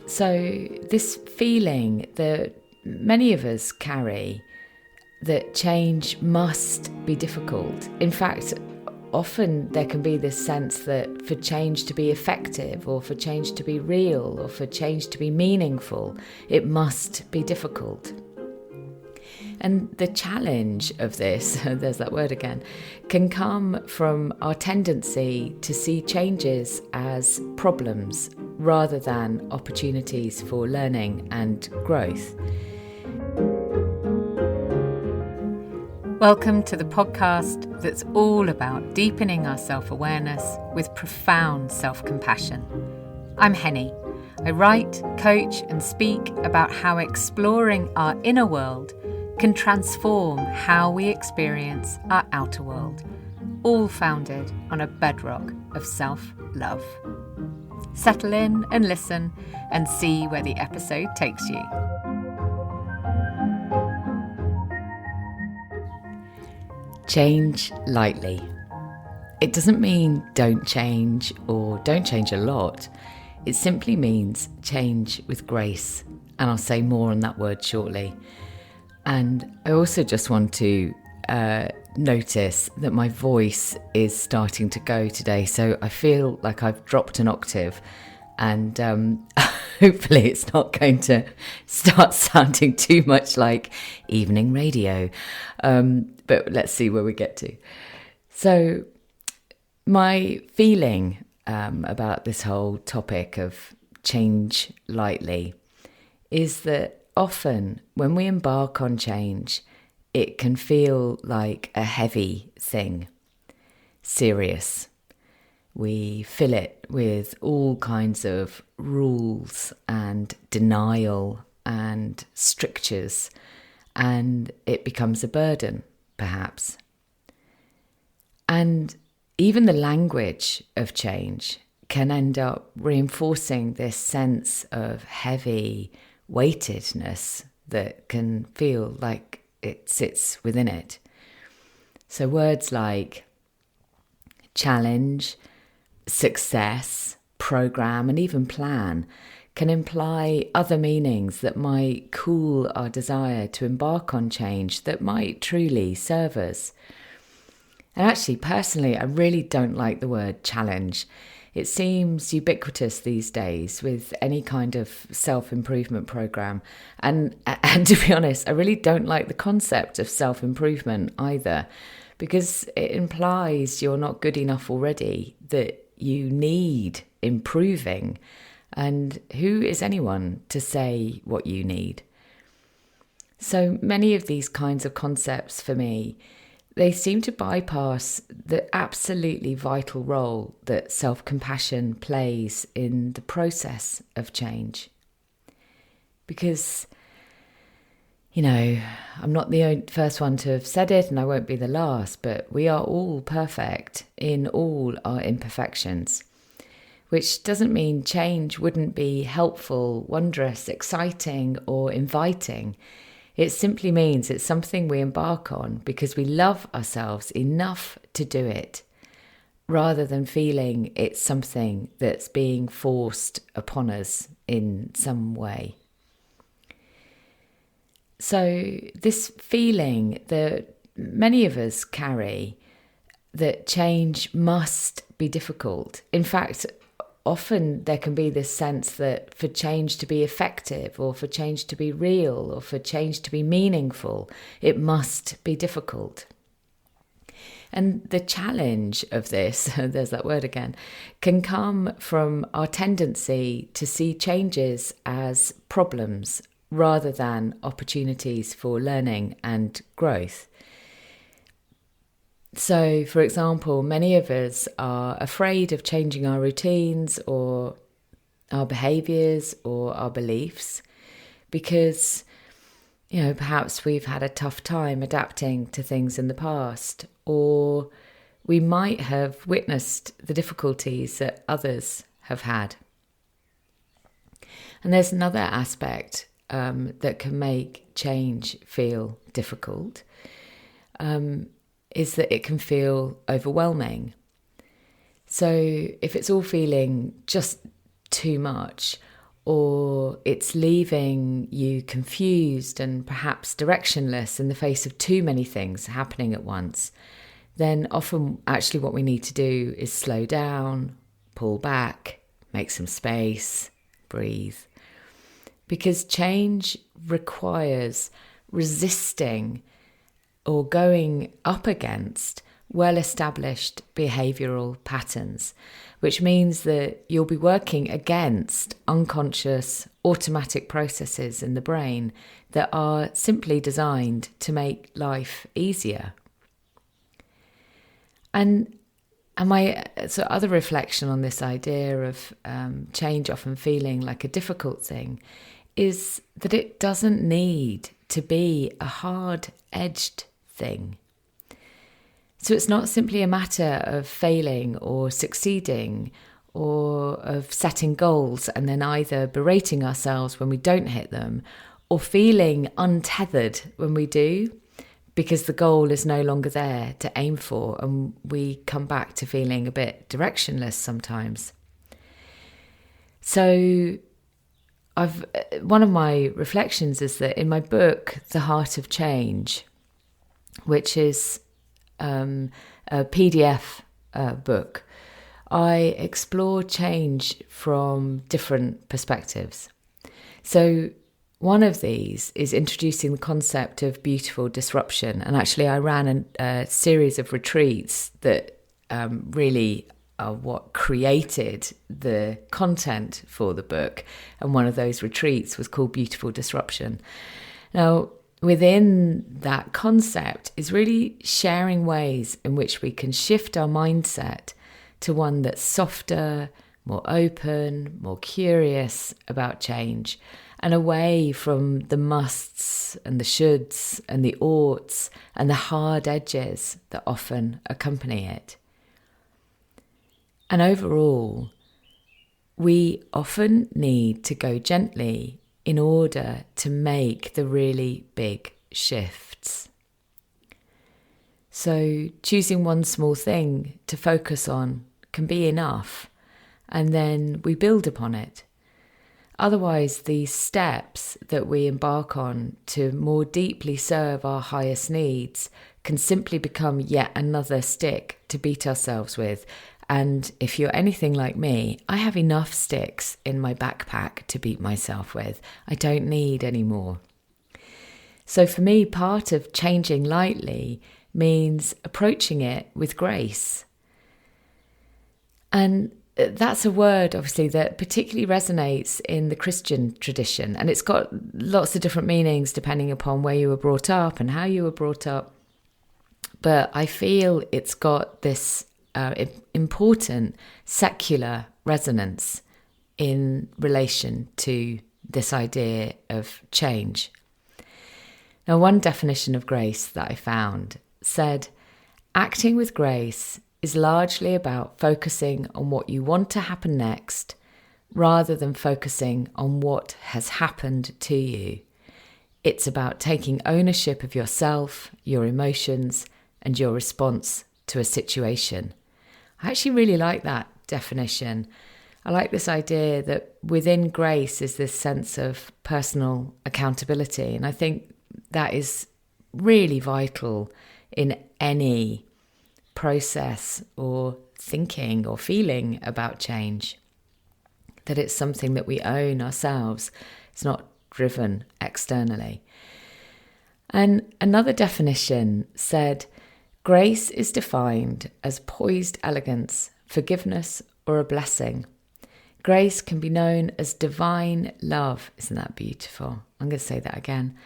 So this feeling that many of us carry, that change must be difficult. In fact, often there can be this sense that for change to be effective, or for change to be real, or for change to be meaningful, it must be difficult. And the challenge of this, there's that word again, can come from our tendency to see changes as problems rather than opportunities for learning and growth. Welcome to the podcast that's all about deepening our self-awareness with profound self-compassion. I'm Henny. I write, coach and speak about how exploring our inner world can transform how we experience our outer world, all founded on a bedrock of self-love. Settle in and listen and see where the episode takes you. Change lightly. It doesn't mean don't change or don't change a lot. It simply means change with grace. And I'll say more on that word shortly. And I also just want to notice that my voice is starting to go today. So I feel like I've dropped an octave, and hopefully it's not going to start sounding too much like evening radio. But let's see where we get to. So my feeling about this whole topic of change lightly is that often when we embark on change, it can feel like a heavy thing, serious. We fill it with all kinds of rules and denial and strictures, and it becomes a burden, perhaps. And even the language of change can end up reinforcing this sense of heavy weightedness that can feel like it sits within it. So words like challenge, success, program, and even plan can imply other meanings that might cool our desire to embark on change that might truly serve us. And actually, personally, I really don't like the word challenge. It seems ubiquitous these days with any kind of self-improvement program. And to be honest, I really don't like the concept of self-improvement either, because it implies you're not good enough already, that you need improving. And who is anyone to say what you need? So many of these kinds of concepts for me, they seem to bypass the absolutely vital role that self-compassion plays in the process of change. Because, I'm not the first one to have said it, and I won't be the last, but we are all perfect in all our imperfections, which doesn't mean change wouldn't be helpful, wondrous, exciting, or inviting. It simply means it's something we embark on because we love ourselves enough to do it, rather than feeling it's something that's being forced upon us in some way. So this feeling that many of us carry, that change must be difficult. In fact, often there can be this sense that for change to be effective, or for change to be real, or for change to be meaningful, it must be difficult. And the challenge of this, there's that word again, can come from our tendency to see changes as problems rather than opportunities for learning and growth. So, for example, many of us are afraid of changing our routines or our behaviours or our beliefs because, perhaps we've had a tough time adapting to things in the past, or we might have witnessed the difficulties that others have had. And there's another aspect that can make change feel difficult, is that it can feel overwhelming. So if it's all feeling just too much, or it's leaving you confused and perhaps directionless in the face of too many things happening at once, then often actually what we need to do is slow down, pull back, make some space, breathe. Because change requires resisting or going up against well-established behavioural patterns, which means that you'll be working against unconscious automatic processes in the brain that are simply designed to make life easier. And my other reflection on this idea of change often feeling like a difficult thing is that it doesn't need to be a hard-edged thing. So it's not simply a matter of failing or succeeding or of setting goals and then either berating ourselves when we don't hit them or feeling untethered when we do, because the goal is no longer there to aim for and we come back to feeling a bit directionless sometimes. So one of my reflections is that in my book, The Heart of Change, which is a PDF book, I explore change from different perspectives. So one of these is introducing the concept of beautiful disruption. And actually I ran a series of retreats that really are what created the content for the book. And one of those retreats was called Beautiful Disruption. Now, within that concept is really sharing ways in which we can shift our mindset to one that's softer, more open, more curious about change, and away from the musts and the shoulds and the oughts and the hard edges that often accompany it. And overall, we often need to go gently in order to make the really big shifts. So choosing one small thing to focus on can be enough, and then we build upon it. Otherwise, these steps that we embark on to more deeply serve our highest needs can simply become yet another stick to beat ourselves with. And if you're anything like me, I have enough sticks in my backpack to beat myself with. I don't need any more. So for me, part of changing lightly means approaching it with grace. And that's a word, obviously, that particularly resonates in the Christian tradition. And it's got lots of different meanings depending upon where you were brought up and how you were brought up. But I feel it's got this important secular resonance in relation to this idea of change. Now, one definition of grace that I found said, acting with grace is largely about focusing on what you want to happen next rather than focusing on what has happened to you. It's about taking ownership of yourself, your emotions, and your response to a situation. I actually really like that definition. I like this idea that within grace is this sense of personal accountability. And I think that is really vital in any process or thinking or feeling about change. That it's something that we own ourselves. It's not driven externally. And another definition said, grace is defined as poised elegance, forgiveness, or a blessing. Grace can be known as divine love. Isn't that beautiful? I'm going to say that again.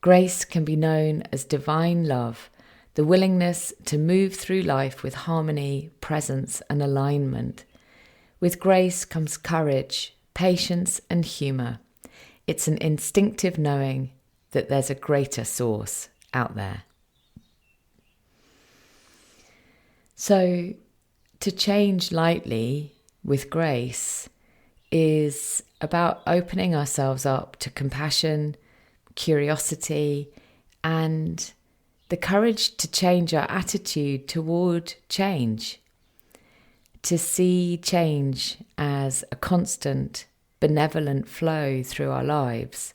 Grace can be known as divine love, the willingness to move through life with harmony, presence, and alignment. With grace comes courage, patience, and humour. It's an instinctive knowing that there's a greater source out there. So, to change lightly with grace is about opening ourselves up to compassion, curiosity, and the courage to change our attitude toward change, to see change as a constant benevolent flow through our lives.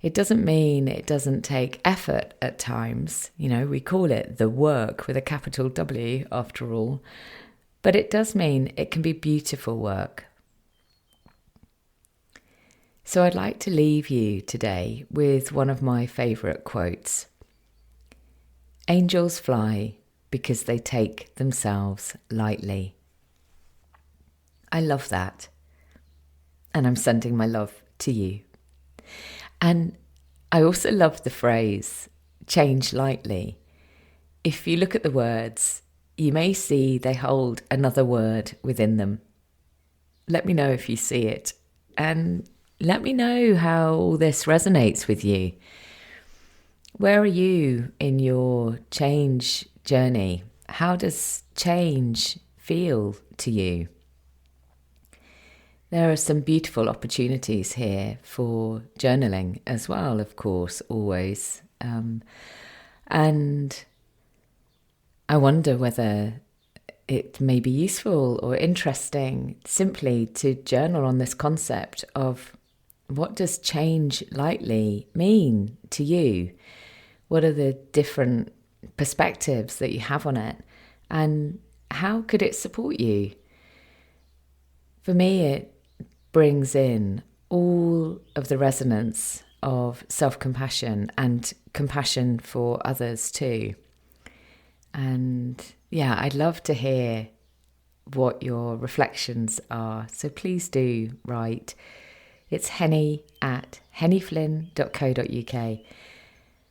It doesn't mean it doesn't take effort at times. We call it the work with a capital W after all. But it does mean it can be beautiful work. So I'd like to leave you today with one of my favourite quotes. Angels fly because they take themselves lightly. I love that. And I'm sending my love to you. And I also love the phrase, change lightly. If you look at the words, you may see they hold another word within them. Let me know if you see it. And let me know how all this resonates with you. Where are you in your change journey? How does change feel to you? There are some beautiful opportunities here for journaling as well, of course, always. And I wonder whether it may be useful or interesting simply to journal on this concept of what does change lightly mean to you? What are the different perspectives that you have on it? And how could it support you? For me, it brings in all of the resonance of self-compassion and compassion for others too. And yeah, I'd love to hear what your reflections are. So please do write. It's henny@hennyflynn.co.uk,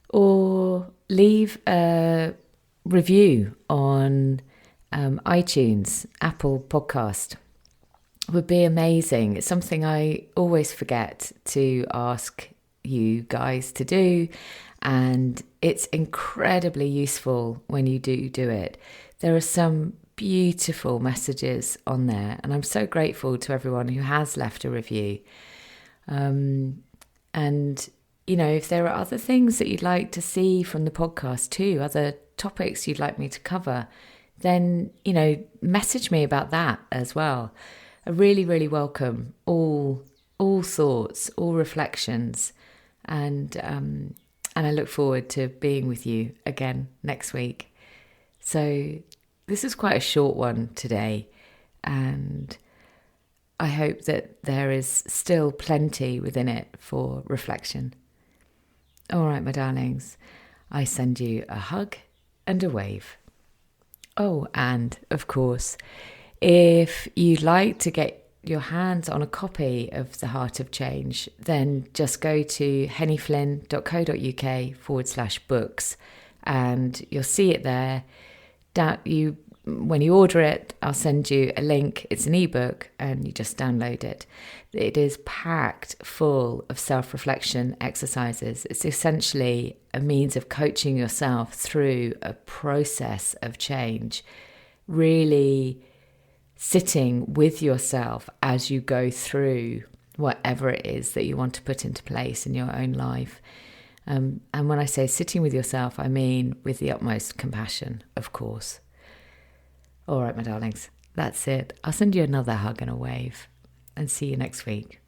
or leave a review on iTunes, Apple Podcast. Would be amazing. It's something I always forget to ask you guys to do, and it's incredibly useful when you do it. There are some beautiful messages on there, and I'm so grateful to everyone who has left a review. And if there are other things that you'd like to see from the podcast too, other topics you'd like me to cover, then message me about that as well. I really, really welcome all thoughts, all reflections, and I look forward to being with you again next week. So this is quite a short one today, and I hope that there is still plenty within it for reflection. All right, my darlings, I send you a hug and a wave. Oh, and of course, if you'd like to get your hands on a copy of The Heart of Change, then just go to hennyflynn.co.uk/books and you'll see it there. When you order it, I'll send you a link. It's an ebook and you just download it. It is packed full of self-reflection exercises. It's essentially a means of coaching yourself through a process of change, really sitting with yourself as you go through whatever it is that you want to put into place in your own life. And when I say sitting with yourself, I mean with the utmost compassion, of course. All right, my darlings, that's it. I'll send you another hug and a wave, and see you next week.